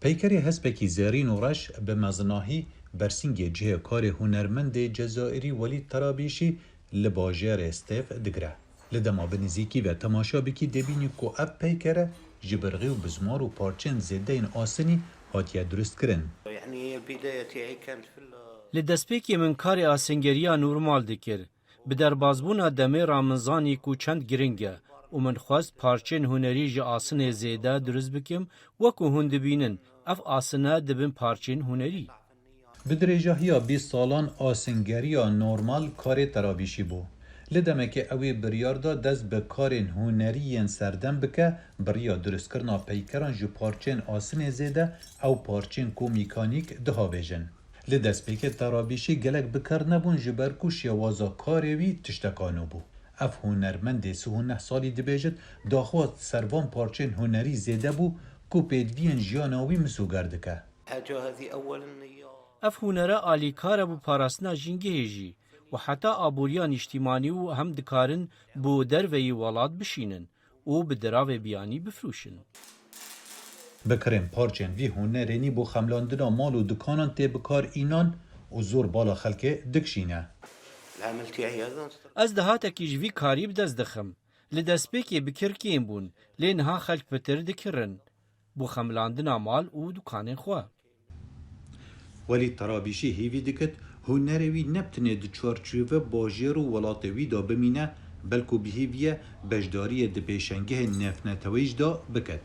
پیکری هسپکی زرین و رش به مزناهی برسینگ جه کار هنرمند جزائری ولید طرابیشی لباجر استف دگره. لدما بنزیکی و تماشا بکی دبینی که اف پیکره جبرغی و بزمار و پارچن زده این آسنی هاتیه درست کرن. لدسپیکی من کاری آسنگریا نورمال دکر. به دربازبونا دمی رامنزانی کو چند گرنگه و من خواست پارچن هنری جا آسن زیده درست بکم وکو هند بینن اف آسنه دبن پارچن هنری. بدرجهیا 20 سالان آسنگریا نورمال کار ترابیشی بو. لدمه که اوی بریاردا دست به کار هنری سردن بکه بریا درست کرنا پیکران جو پارچن آسن زیده او پارچن کو میکانیک دها بیجن. لدست بکه ترابیشی گلک بکر نبون جبرکو شیوازا کاروی تشتکانو بو. اف هنرمند 39 سالی دبیجد داخوات سروان پارچن هنری زیده بو کو پیدوین جیاناوی مسوگردکه. اف هنره آلیکاره بو پاراستنا جنگه هجی و حتی آبوریان اجتماعی و هم دکارن بو دروی ولاد بشینن و به دراو بیانی بفروشن. بکرین پارچن وی هنرینی بو خملاندنا مال و دکانان تی بکار اینان و زور بالا خلکه دکشینه. از دهاتکی جوی کاری بدست دخم. لدسپیکی بکرکیم بون لینها خلک پتر دکرن. بو خملاندنا مال و دکان خواه. ولی ترابیشی هیوی دکت هنروی نبتنه د چارچوبه باجر و ولاتوی دا بمینه بلکو بهیویه بجداری د پیشنگه نفنتویج دا بکت.